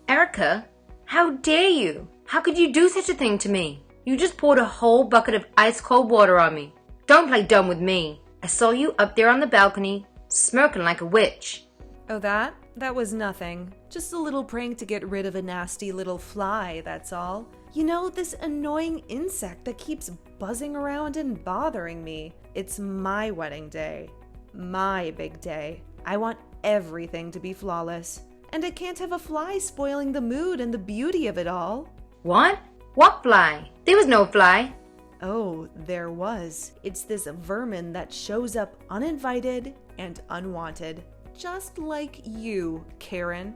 Erica, how dare you? How could you do such a thing to me? You just poured a whole bucket of ice cold water on me. Don't play dumb with me. I saw you up there on the balcony, smirking like a witch. Oh, that was nothing. Just a little prank to get rid of a nasty little fly, that's all. You know, this annoying insect that keeps buzzing around and bothering me. It's my wedding day. My big day. I want everything to be flawless. And I can't have a fly spoiling the mood and the beauty of it all. What? What fly? There was no fly. Oh, there was. It's this vermin that shows up uninvited and unwanted. Just like you, Karen.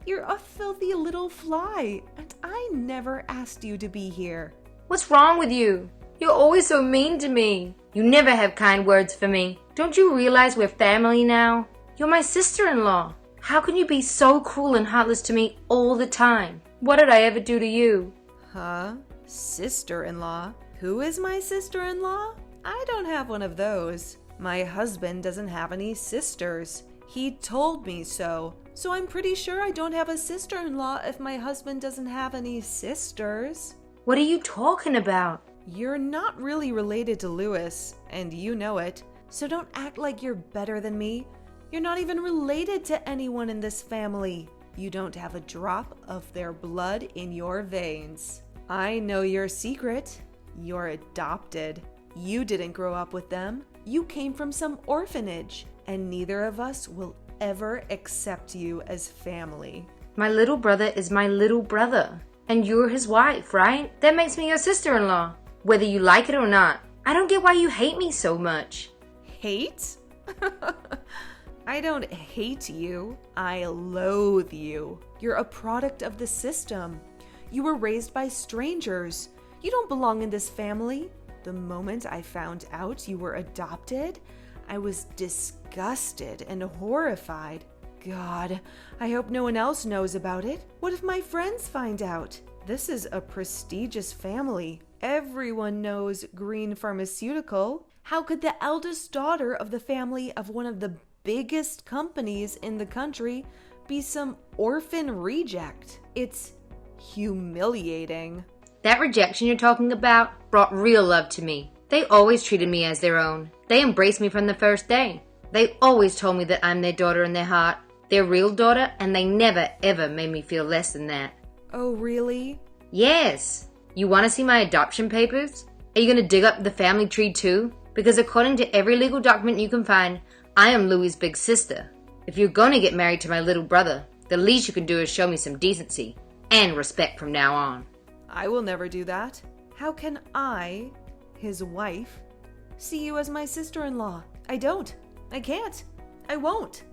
You're a filthy little fly, and I never asked you to be here. What's wrong with you? You're always so mean to me. You never have kind words for me. Don't you realize we're family now? You're my sister-in-law. How can you be so cruel and heartless to me all the time? What did I ever do to you? Huh? Sister-in-law? Who is my sister-in-law? I don't have one of those. My husband doesn't have any sisters. He told me so. So I'm pretty sure I don't have a sister-in-law if my husband doesn't have any sisters. What are you talking about? You're not really related to Louis, and you know it. So don't act like you're better than me. You're not even related to anyone in this family. You don't have a drop of their blood in your veins. I know your secret. You're adopted. You didn't grow up with them. You came from some orphanage, and neither of us will ever accept you as family. My little brother is my little brother, and you're his wife, right? That makes me your sister-in-law, whether you like it or not. I don't get why you hate me so much. Hate? I don't hate you. I loathe you. You're a product of the system. You were raised by strangers. You don't belong in this family. The moment I found out you were adopted, I was disgusted and horrified. God, I hope no one else knows about it. What if my friends find out? This is a prestigious family. Everyone knows Green Pharmaceutical. How could the eldest daughter of the family of one of the biggest companies in the country be some orphan reject? It's humiliating. That rejection you're talking about brought real love to me. They always treated me as their own. They embraced me from the first day. They always told me that I'm their daughter in their heart, their real daughter, and they never ever made me feel less than that. Oh, really? Yes. You want to see my adoption papers? Are you going to dig up the family tree too? Because according to every legal document you can find, I am Louis' big sister. If you're going to get married to my little brother, the least you can do is show me some decency and respect from now on. I will never do that. How can I, his wife, see you as my sister-in-law? I don't. I can't. I won't.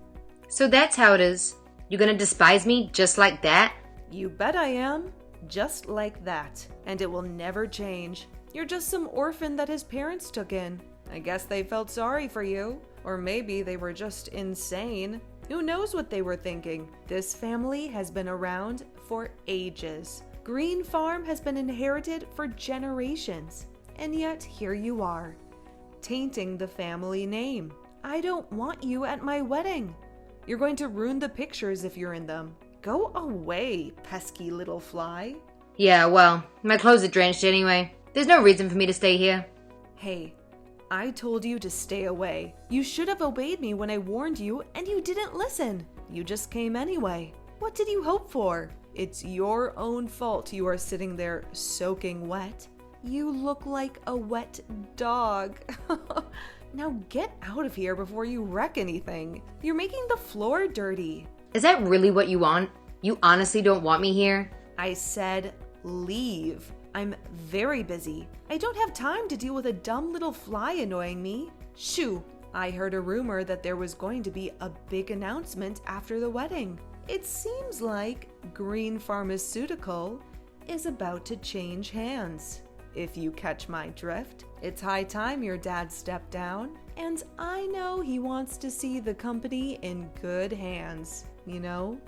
So that's how it is. You're going to despise me just like that? You bet I am. Just like that. And it will never change. You're just some orphan that his parents took in. I guess they felt sorry for you. Or maybe they were just insane. Who knows what they were thinking? This family has been around for ages. Green Farm has been inherited for generations. And yet here you are, tainting the family name. I don't want you at my wedding. You're going to ruin the pictures if you're in them. Go away, pesky little fly. Yeah, well, my clothes are drenched anyway. There's no reason for me to stay here. Hey, I told you to stay away. You should have obeyed me when I warned you, and you didn't listen. You just came anyway. What did you hope for? It's your own fault you are sitting there soaking wet. You look like a wet dog. Now get out of here before you wreck anything. You're making the floor dirty. Is that really what you want? You honestly don't want me here? I said leave. I'm very busy. I don't have time to deal with a dumb little fly annoying me. Shoo! I heard a rumor that there was going to be a big announcement after the wedding. It seems like Green Pharmaceutical is about to change hands. If you catch my drift, it's high time your dad stepped down, and I know he wants to see the company in good hands, you know?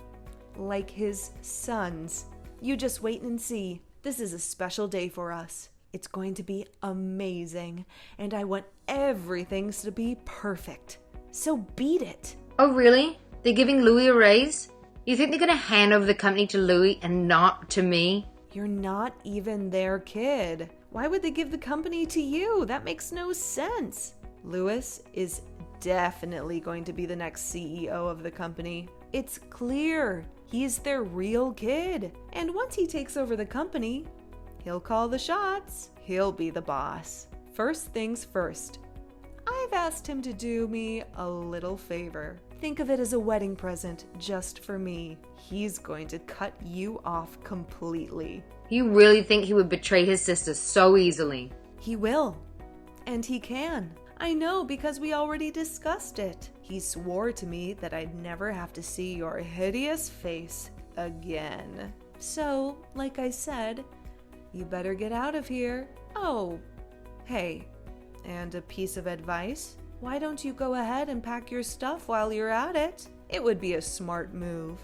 Like his sons. You just wait and see. This is a special day for us. It's going to be amazing, and I want everything to be perfect. So beat it. Oh, really? They're giving Louis a raise? You think they're gonna hand over the company to Louis and not to me? You're not even their kid. Why would they give the company to you? That makes no sense. Louis is definitely going to be the next CEO of the company. It's clear. He's their real kid. And once he takes over the company, he'll call the shots. He'll be the boss. First things first. I've asked him to do me a little favor. Think of it as a wedding present just for me. He's going to cut you off completely. You really think he would betray his sister so easily? He will. And he can. I know because we already discussed it. He swore to me that I'd never have to see your hideous face again. So, like I said, you better get out of here. Oh, hey, and a piece of advice? Why don't you go ahead and pack your stuff while you're at it? It would be a smart move.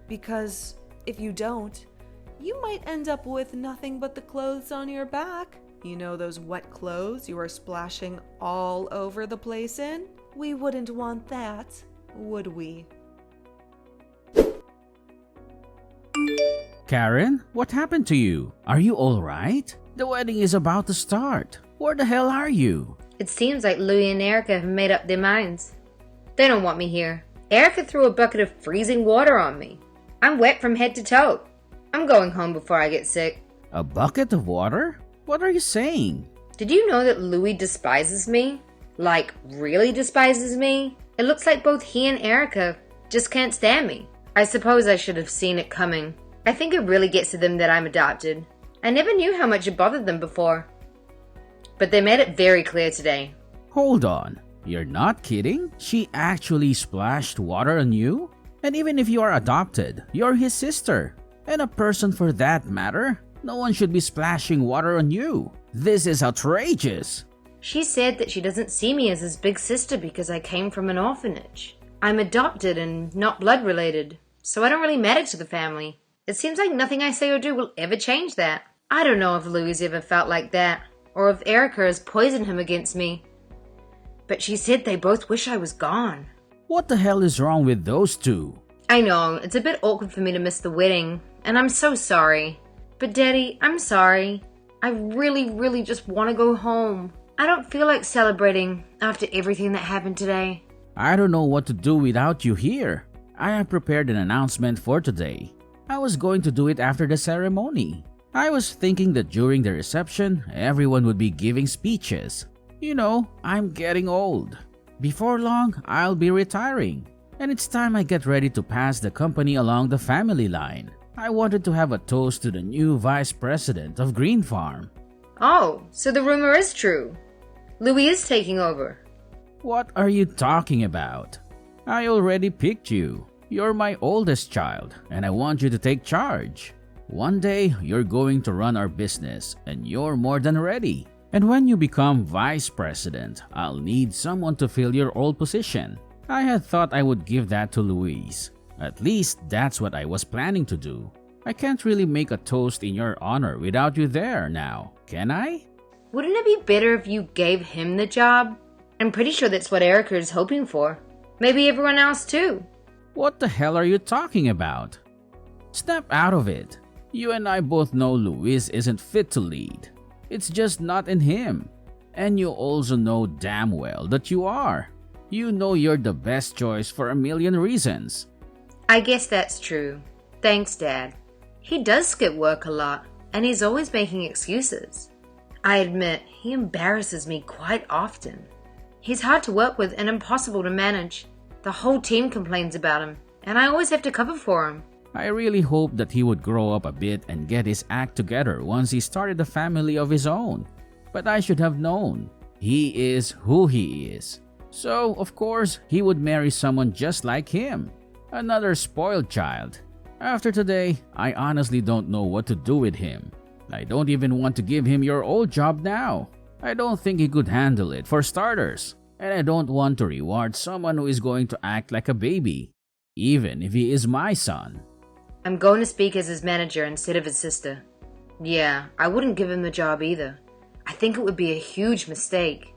Because if you don't, you might end up with nothing but the clothes on your back. You know those wet clothes you are splashing all over the place in? We wouldn't want that, would we? Karen, what happened to you? Are you all right? The wedding is about to start. Where the hell are you? It seems like Louis and Erica have made up their minds. They don't want me here. Erica threw a bucket of freezing water on me. I'm wet from head to toe. I'm going home before I get sick. A bucket of water? What are you saying? Did you know that Louis despises me? Like, really despises me? It looks like both he and Erica just can't stand me. I suppose I should have seen it coming. I think it really gets to them that I'm adopted. I never knew how much it bothered them before. But they made it very clear today. Hold on. You're not kidding? She actually splashed water on you? And even if you are adopted, you're his sister. And a person for that matter. No one should be splashing water on you. This is outrageous. She said that she doesn't see me as his big sister because I came from an orphanage. I'm adopted and not blood related, so I don't really matter to the family. It seems like nothing I say or do will ever change that. I don't know if Louis ever felt like that, or if Erica has poisoned him against me. But she said they both wish I was gone. What the hell is wrong with those two? I know, it's a bit awkward for me to miss the wedding, and I'm so sorry. But Daddy, I'm sorry. I really just want to go home. I don't feel like celebrating after everything that happened today. I don't know what to do without you here. I have prepared an announcement for today. I was going to do it after the ceremony. I was thinking that during the reception, everyone would be giving speeches. You know, I'm getting old. Before long, I'll be retiring. And it's time I get ready to pass the company along the family line. I wanted to have a toast to the new vice president of Green Farm. Oh, so the rumor is true. Louis is taking over. What are you talking about? I already picked you. You're my oldest child, and I want you to take charge. One day, you're going to run our business, and you're more than ready. And when you become vice president, I'll need someone to fill your old position. I had thought I would give that to Louise. At least that's what I was planning to do. I can't really make a toast in your honor without you there now, can I? Wouldn't it be better if you gave him the job? I'm pretty sure that's what Erica is hoping for. Maybe everyone else too. What the hell are you talking about? Snap out of it. You and I both know Louis isn't fit to lead. It's just not in him. And you also know damn well that you are. You know you're the best choice for a million reasons. I guess that's true. Thanks, Dad. He does skip work a lot, and he's always making excuses. I admit, he embarrasses me quite often. He's hard to work with and impossible to manage. The whole team complains about him, and I always have to cover for him. I really hoped that he would grow up a bit and get his act together once he started a family of his own. But I should have known. He is who he is. So, of course, he would marry someone just like him. Another spoiled child. After today, I honestly don't know what to do with him. I don't even want to give him your old job now. I don't think he could handle it for starters. And I don't want to reward someone who is going to act like a baby, even if he is my son. I'm going to speak as his manager instead of his sister. Yeah, I wouldn't give him the job either. I think it would be a huge mistake.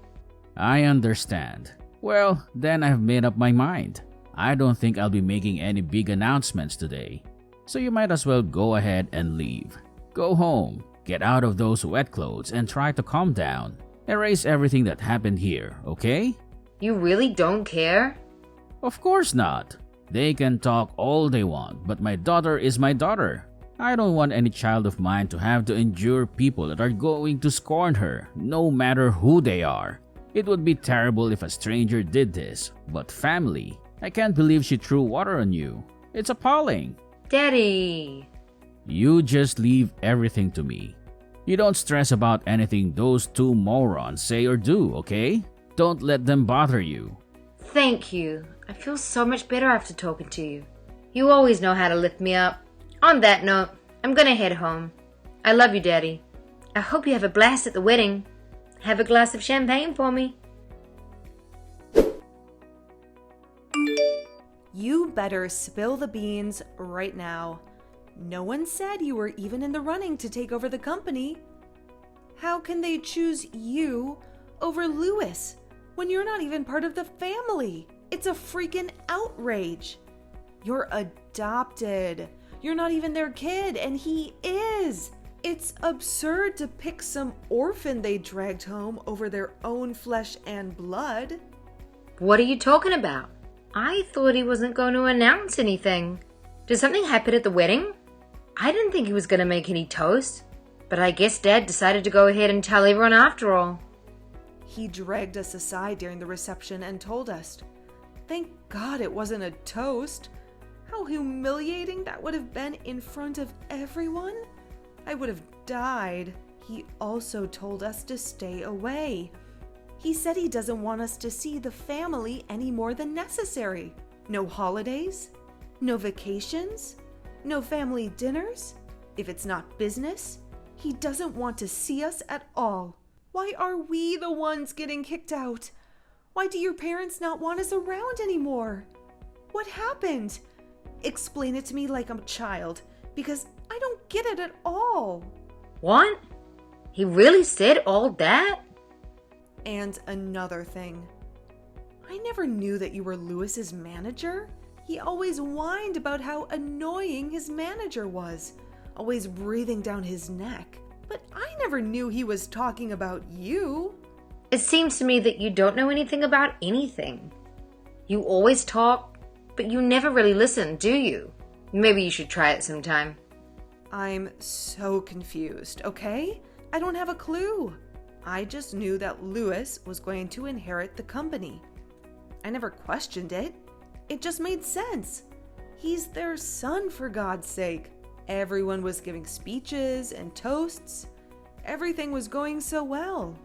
I understand. Well, then I've made up my mind. I don't think I'll be making any big announcements today. So you might as well go ahead and leave. Go home, get out of those wet clothes and try to calm down. Erase everything that happened here, okay? You really don't care? Of course not. They can talk all they want, but my daughter is my daughter. I don't want any child of mine to have to endure people that are going to scorn her, no matter who they are. It would be terrible if a stranger did this, but family. I can't believe she threw water on you. It's appalling. Daddy. You just leave everything to me. You don't stress about anything those two morons say or do, okay? Don't let them bother you. Thank you. I feel so much better after talking to you. You always know how to lift me up. On that note, I'm gonna head home. I love you, Daddy. I hope you have a blast at the wedding. Have a glass of champagne for me. You better spill the beans right now. No one said you were even in the running to take over the company. How can they choose you over Louis when you're not even part of the family? It's a freaking outrage. You're adopted. You're not even their kid, and he is. It's absurd to pick some orphan they dragged home over their own flesh and blood. What are you talking about? I thought he wasn't going to announce anything. Did something happen at the wedding? I didn't think he was going to make any toast, but I guess Dad decided to go ahead and tell everyone after all. He dragged us aside during the reception and told us. Thank God it wasn't a toast. How humiliating that would have been in front of everyone. I would have died. He also told us to stay away. He said he doesn't want us to see the family any more than necessary. No holidays, no vacations, no family dinners. If it's not business, he doesn't want to see us at all. Why are we the ones getting kicked out? Why do your parents not want us around anymore? What happened? Explain it to me like I'm a child, because I don't get it at all. What? He really said all that? And another thing. I never knew that you were Louis's manager. He always whined about how annoying his manager was, always breathing down his neck. But I never knew he was talking about you. It seems to me that you don't know anything about anything. You always talk, but you never really listen, do you? Maybe you should try it sometime. I'm so confused, okay? I don't have a clue. I just knew that Louis was going to inherit the company. I never questioned it. It just made sense. He's their son, for God's sake. Everyone was giving speeches and toasts. Everything was going so well.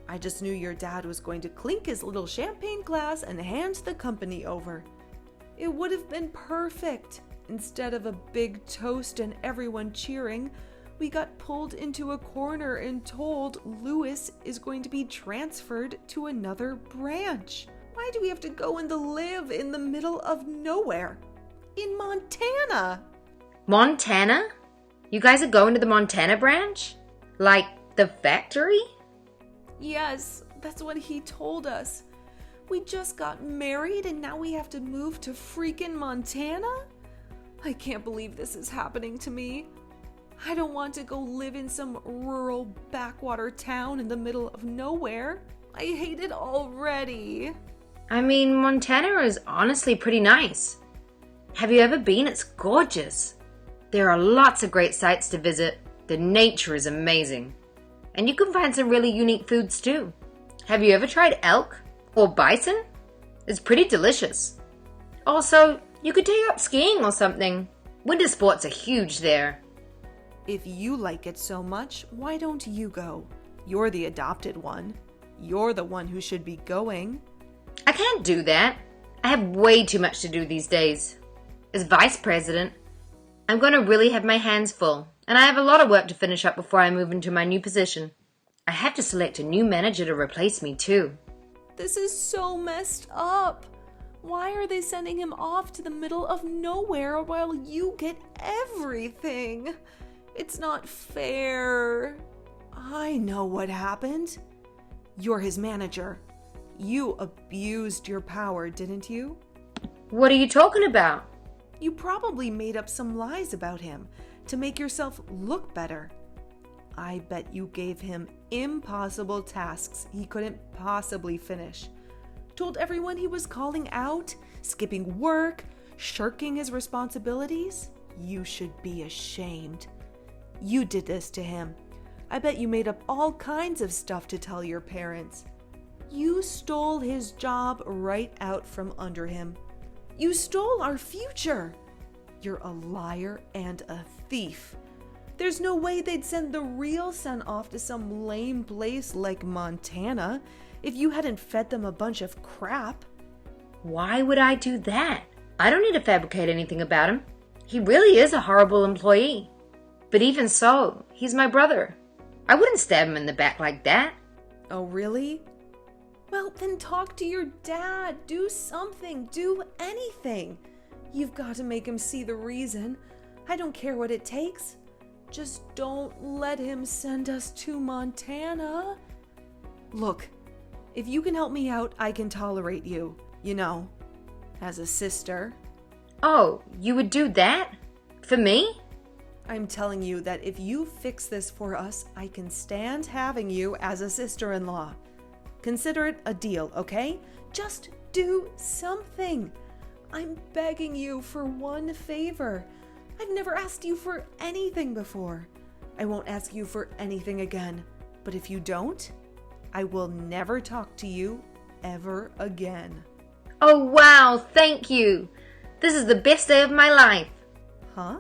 I just knew your dad was going to clink his little champagne glass and hand the company over. It would have been perfect. Instead of a big toast and everyone cheering, we got pulled into a corner and told Louis is going to be transferred to another branch. Why do we have to go and live in the middle of nowhere? In Montana! Montana? You guys are going to the Montana branch? Like the factory? Yes, that's what he told us. We just got married and now we have to move to freaking Montana? I can't believe this is happening to me. I don't want to go live in some rural backwater town in the middle of nowhere. I hate it already. I mean, Montana is honestly pretty nice. Have you ever been? It's gorgeous. There are lots of great sites to visit. The nature is amazing. And you can find some really unique foods too. Have you ever tried elk or bison? It's pretty delicious. Also, you could take up skiing or something. Winter sports are huge there. If you like it so much, why don't you go? You're the adopted one. You're the one who should be going. I can't do that. I have way too much to do these days. As vice president, I'm going to really have my hands full, and I have a lot of work to finish up before I move into my new position. I have to select a new manager to replace me too. This is so messed up. Why are they sending him off to the middle of nowhere while you get everything? It's not fair. I know what happened. You're his manager. You abused your power, didn't you? What are you talking about? You probably made up some lies about him to make yourself look better. I bet you gave him impossible tasks he couldn't possibly finish. Told everyone he was calling out, skipping work, shirking his responsibilities. You should be ashamed. You did this to him. I bet you made up all kinds of stuff to tell your parents. You stole his job right out from under him. You stole our future. You're a liar and a thief. There's no way they'd send the real son off to some lame place like Montana if you hadn't fed them a bunch of crap. Why would I do that? I don't need to fabricate anything about him. He really is a horrible employee. But even so, he's my brother. I wouldn't stab him in the back like that. Oh, really? Well, then talk to your dad. Do something. Do anything. You've got to make him see the reason. I don't care what it takes. Just don't let him send us to Montana. Look, if you can help me out, I can tolerate you. You know, as a sister. Oh, you would do that? For me? I'm telling you that if you fix this for us, I can stand having you as a sister-in-law. Consider it a deal, okay? Just do something. I'm begging you for one favor. I've never asked you for anything before. I won't ask you for anything again. But if you don't, I will never talk to you ever again. Oh, wow, thank you. This is the best day of my life. Huh?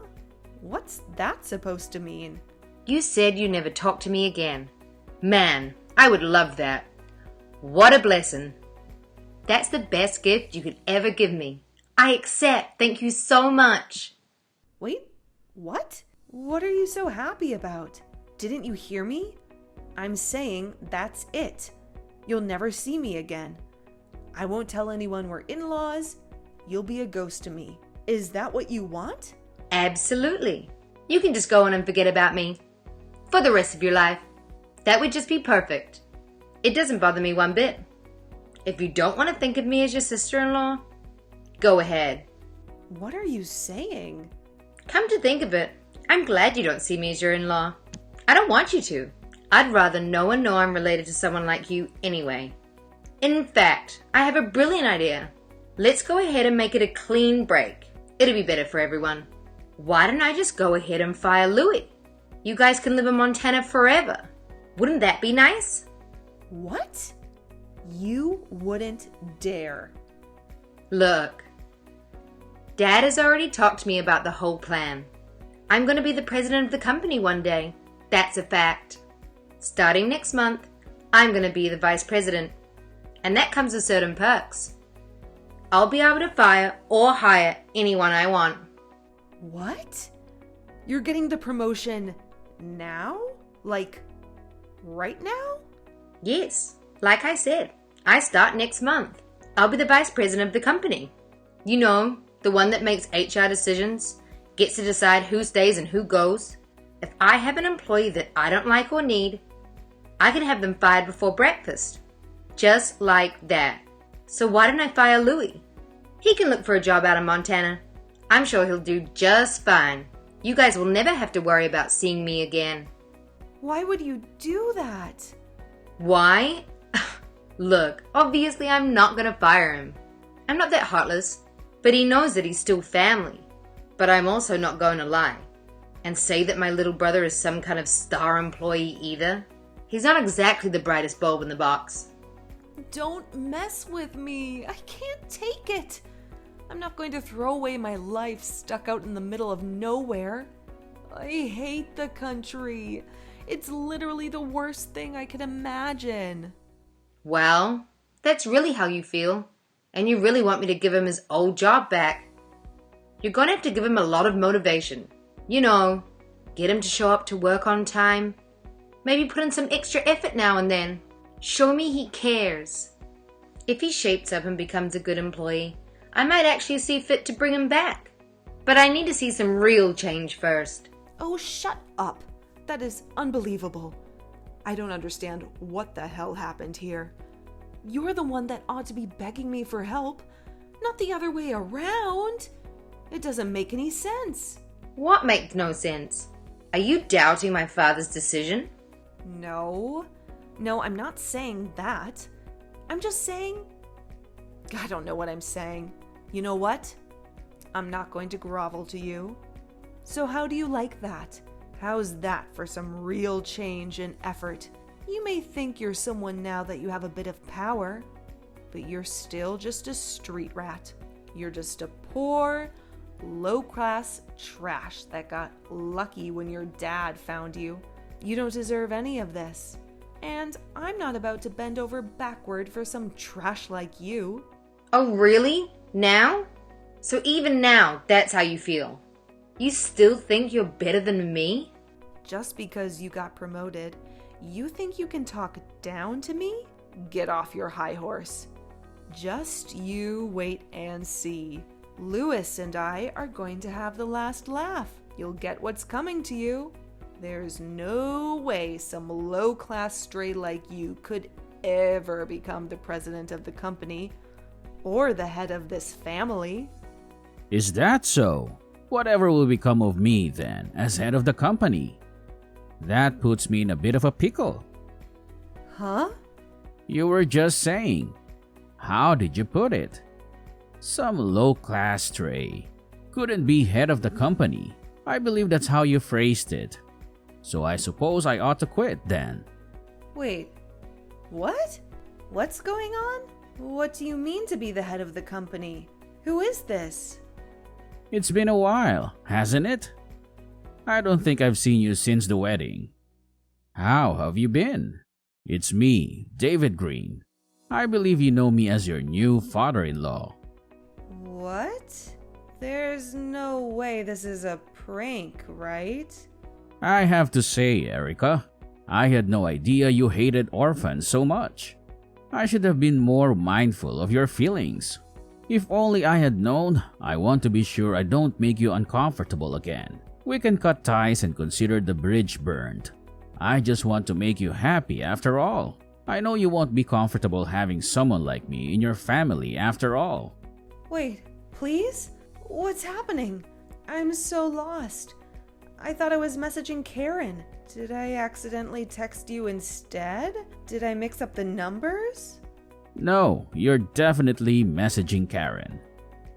What's that supposed to mean? You said you never talk to me again. Man, I would love that. What a blessing. That's the best gift you could ever give me. I accept. Thank you so much. Wait, what? What are you so happy about? Didn't you hear me? I'm saying that's it. You'll never see me again. I won't tell anyone we're in-laws. You'll be a ghost to me. Is that what you want? Absolutely. You can just go on and forget about me. For the rest of your life. That would just be perfect. It doesn't bother me one bit. If you don't want to think of me as your sister-in-law, go ahead. What are you saying? Come to think of it, I'm glad you don't see me as your in-law. I don't want you to. I'd rather no one know I'm related to someone like you anyway. In fact, I have a brilliant idea. Let's go ahead and make it a clean break. It'll be better for everyone. Why don't I just go ahead and fire Louis? You guys can live in Montana forever. Wouldn't that be nice? What? You wouldn't dare. Look, Dad has already talked to me about the whole plan. I'm going to be the president of the company one day. That's a fact. Starting next month, I'm going to be the vice president. And that comes with certain perks. I'll be able to fire or hire anyone I want. What? You're getting the promotion now? Like, right now? Yes, like I said, I start next month. I'll be the vice president of the company. You know, the one that makes HR decisions, gets to decide who stays and who goes. If I have an employee that I don't like or need, I can have them fired before breakfast. Just like that. So why don't I fire Louis? He can look for a job out in Montana. I'm sure he'll do just fine. You guys will never have to worry about seeing me again. Why would you do that? Why? Look, obviously I'm not gonna fire him. I'm not that heartless, but he knows that he's still family. But I'm also not going to lie and say that my little brother is some kind of star employee either. He's not exactly the brightest bulb in the box. Don't mess with me. I can't take it. I'm not going to throw away my life stuck out in the middle of nowhere. I hate the country. It's literally the worst thing I can imagine. Well, that's really how you feel. And you really want me to give him his old job back. You're going to have to give him a lot of motivation. You know, get him to show up to work on time. Maybe put in some extra effort now and then. Show me he cares. If he shapes up and becomes a good employee, I might actually see fit to bring him back. But I need to see some real change first. Oh, shut up. That is unbelievable. I don't understand what the hell happened here. You're the one that ought to be begging me for help, not the other way around. It doesn't make any sense. What makes no sense? Are you doubting my father's decision? No, I'm not saying that. I'm just saying, I don't know what I'm saying. You know what? I'm not going to grovel to you. So how do you like that? How's that for some real change and effort? You may think you're someone now that you have a bit of power, but you're still just a street rat. You're just a poor, low-class trash that got lucky when your dad found you. You don't deserve any of this. And I'm not about to bend over backward for some trash like you. Oh, really? Now? So even now, that's how you feel? You still think you're better than me? Just because you got promoted, you think you can talk down to me? Get off your high horse. Just you wait and see. Lewis and I are going to have the last laugh. You'll get what's coming to you. There's no way some low-class stray like you could ever become the president of the company or the head of this family. Is that so? Whatever will become of me then, as head of the company? That puts me in a bit of a pickle. Huh? You were just saying. How did you put it? Some low-class stray couldn't be head of the company. I believe that's how you phrased it. So I suppose I ought to quit then. Wait, what? What's going on? What do you mean to be the head of the company? Who is this? It's been a while, hasn't it? I don't think I've seen you since the wedding. How have you been? It's me, David Green. I believe you know me as your new father-in-law. What? There's no way this is a prank, right? I have to say, Erica, I had no idea you hated orphans so much. I should have been more mindful of your feelings. If only I had known, I want to be sure I don't make you uncomfortable again. We can cut ties and consider the bridge burned. I just want to make you happy after all. I know you won't be comfortable having someone like me in your family after all. Wait, please? What's happening? I'm so lost. I thought I was messaging Karen. Did I accidentally text you instead? Did I mix up the numbers? No, you're definitely messaging Karen.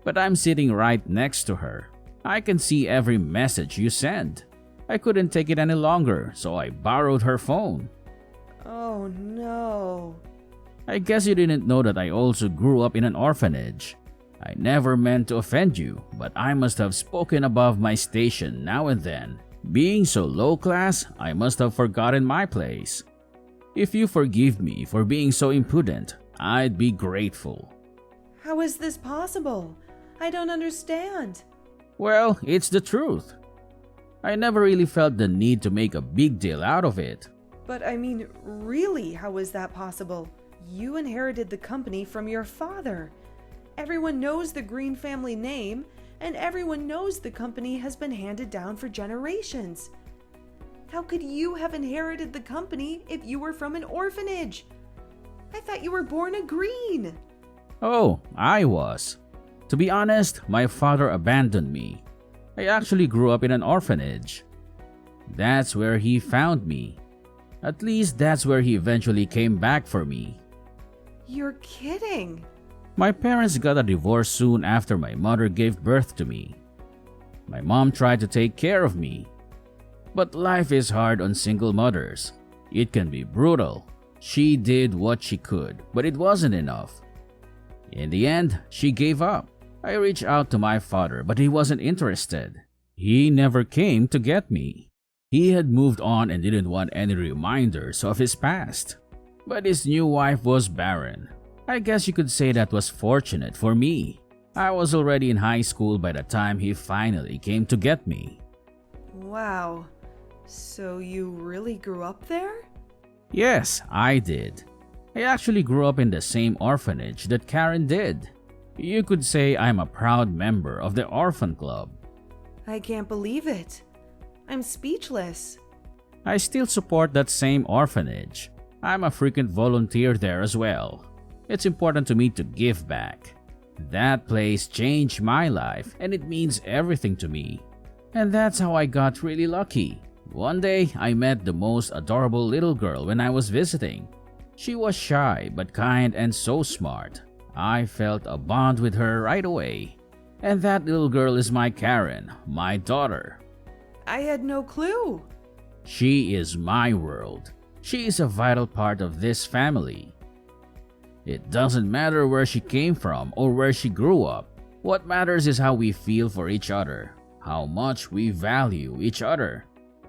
But I'm sitting right next to her. I can see every message you send. I couldn't take it any longer, so I borrowed her phone. Oh no. I guess you didn't know that I also grew up in an orphanage. I never meant to offend you, but I must have spoken above my station now and then. Being so low class, I must have forgotten my place. If you forgive me for being so impudent, I'd be grateful. How is this possible? I don't understand. Well, it's the truth. I never really felt the need to make a big deal out of it. But I mean, really, how is that possible? You inherited the company from your father. Everyone knows the Green family name, and everyone knows the company has been handed down for generations. How could you have inherited the company if you were from an orphanage? I thought you were born a Green. Oh, I was. To be honest, my father abandoned me. I actually grew up in an orphanage. That's where he found me. At least that's where he eventually came back for me. You're kidding. My parents got a divorce soon after my mother gave birth to me. My mom tried to take care of me. But life is hard on single mothers. It can be brutal. She did what she could, but it wasn't enough. In the end, she gave up. I reached out to my father, but he wasn't interested. He never came to get me. He had moved on and didn't want any reminders of his past. But his new wife was barren. I guess you could say that was fortunate for me. I was already in high school by the time he finally came to get me. Wow. So you really grew up there? Yes, I did. I actually grew up in the same orphanage that Karen did. You could say I'm a proud member of the orphan club. I can't believe it. I'm speechless. I still support that same orphanage. I'm a frequent volunteer there as well. It's important to me to give back. That place changed my life and it means everything to me. And that's how I got really lucky. One day, I met the most adorable little girl when I was visiting. She was shy but kind and so smart. I felt a bond with her right away. And that little girl is my Karen, my daughter. I had no clue. She is my world. She is a vital part of this family. It doesn't matter where she came from or where she grew up. What matters is how we feel for each other, how much we value each other,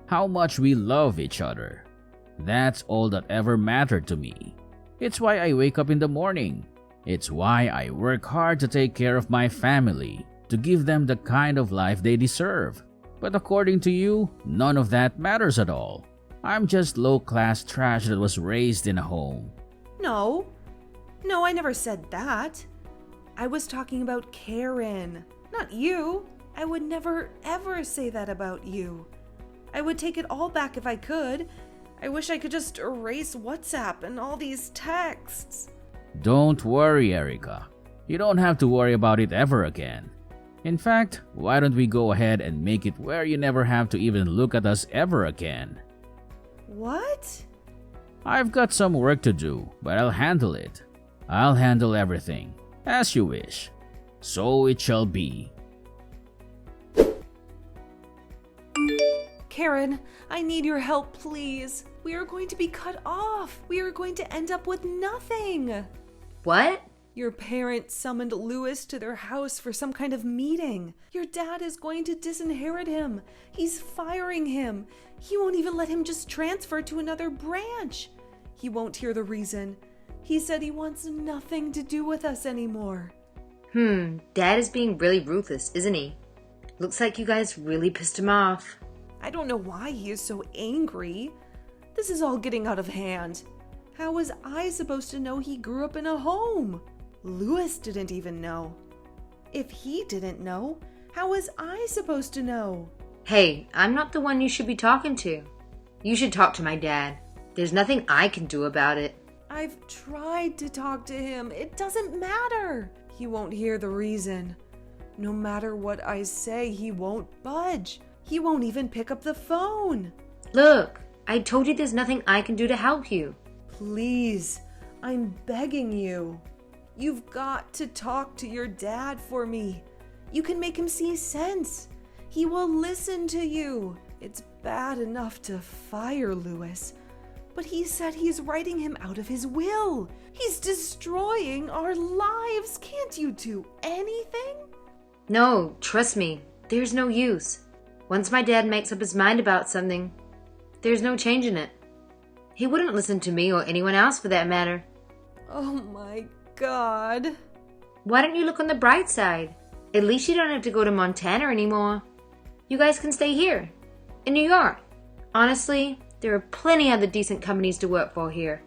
how much we love each other. That's all that ever mattered to me. It's why I wake up in the morning. It's why I work hard to take care of my family, to give them the kind of life they deserve. But according to you, none of that matters at all. I'm just low-class trash that was raised in a home. No, I never said that. I was talking about Karen, not you. I would never ever say that about you. I would take it all back if I could. I wish I could just erase WhatsApp and all these texts. Don't worry, Erica. You don't have to worry about it ever again. In fact, why don't we go ahead and make it where you never have to even look at us ever again? What? I've got some work to do, but I'll handle it. I'll handle everything, as you wish. So it shall be. Karen, I need your help, please. We are going to be cut off. We are going to end up with nothing. What? Your parents summoned Louis to their house for some kind of meeting. Your dad is going to disinherit him. He's firing him. He won't even let him just transfer to another branch. He won't hear the reason. He said he wants nothing to do with us anymore. Dad is being really ruthless, isn't he? Looks like you guys really pissed him off. I don't know why he is so angry. This is all getting out of hand. How was I supposed to know he grew up in a home? Louis didn't even know. If he didn't know, how was I supposed to know? Hey, I'm not the one you should be talking to. You should talk to my dad. There's nothing I can do about it. I've tried to talk to him. It doesn't matter. He won't hear the reason. No matter what I say, he won't budge. He won't even pick up the phone. Look, I told you there's nothing I can do to help you. Please, I'm begging you. You've got to talk to your dad for me. You can make him see sense. He will listen to you. It's bad enough to fire Louis, but he said he's writing him out of his will. He's destroying our lives. Can't you do anything? No, trust me, there's no use. Once my dad makes up his mind about something, there's no changing it. He wouldn't listen to me or anyone else for that matter. Oh my God. Why don't you look on the bright side? At least you don't have to go to Montana anymore. You guys can stay here, in New York. Honestly, there are plenty other decent companies to work for here.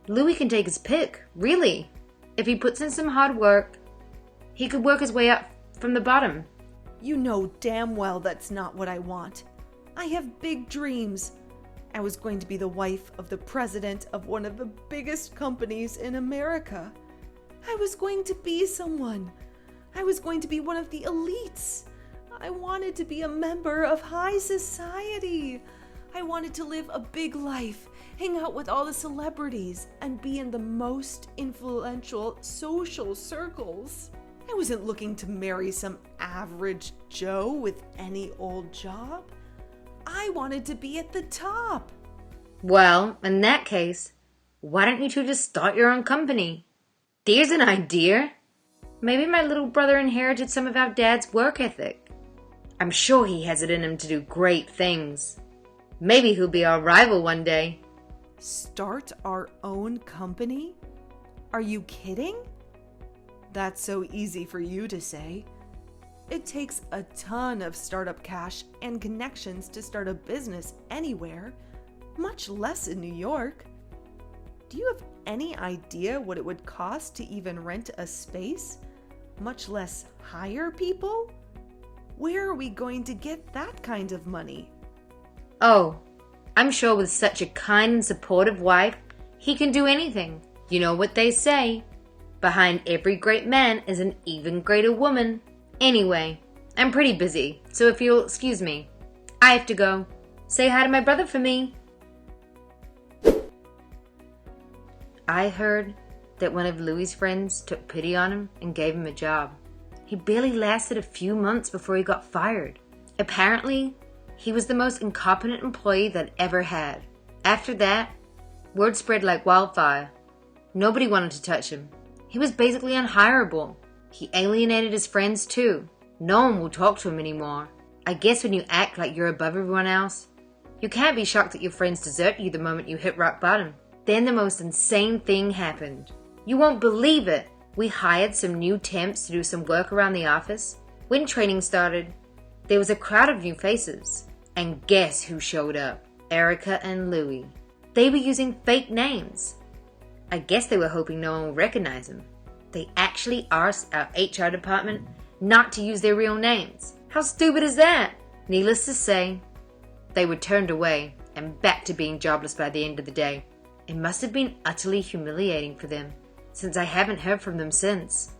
Louis can take his pick, really. If he puts in some hard work, he could work his way up from the bottom. You know damn well that's not what I want. I have big dreams. I was going to be the wife of the president of one of the biggest companies in America. I was going to be someone. I was going to be one of the elites. I wanted to be a member of high society. I wanted to live a big life, hang out with all the celebrities, and be in the most influential social circles. I wasn't looking to marry some average Joe with any old job. I wanted to be at the top. Well, in that case, why don't you two just start your own company? There's an idea. Maybe my little brother inherited some of our dad's work ethic. I'm sure he has it in him to do great things. Maybe he'll be our rival one day. Start our own company? Are you kidding? That's so easy for you to say. It takes a ton of startup cash and connections to start a business anywhere, much less in New York. Do you have any idea what it would cost to even rent a space, much less hire people? Where are we going to get that kind of money? Oh, I'm sure with such a kind and supportive wife, he can do anything. You know what they say. Behind every great man is an even greater woman. Anyway, I'm pretty busy, so if you'll excuse me, I have to go. Say hi to my brother for me. I heard that one of Louis's friends took pity on him and gave him a job. He barely lasted a few months before he got fired. Apparently, he was the most incompetent employee that ever had. After that, word spread like wildfire. Nobody wanted to touch him. He was basically unhireable. He alienated his friends too. No one will talk to him anymore. I guess when you act like you're above everyone else, you can't be shocked that your friends desert you the moment you hit rock bottom. Then the most insane thing happened. You won't believe it. We hired some new temps to do some work around the office. When training started, there was a crowd of new faces. And guess who showed up? Erica and Louis. They were using fake names. I guess they were hoping no one would recognize them. They actually asked our HR department not to use their real names. How stupid is that? Needless to say, they were turned away and back to being jobless by the end of the day. It must have been utterly humiliating for them, since I haven't heard from them since.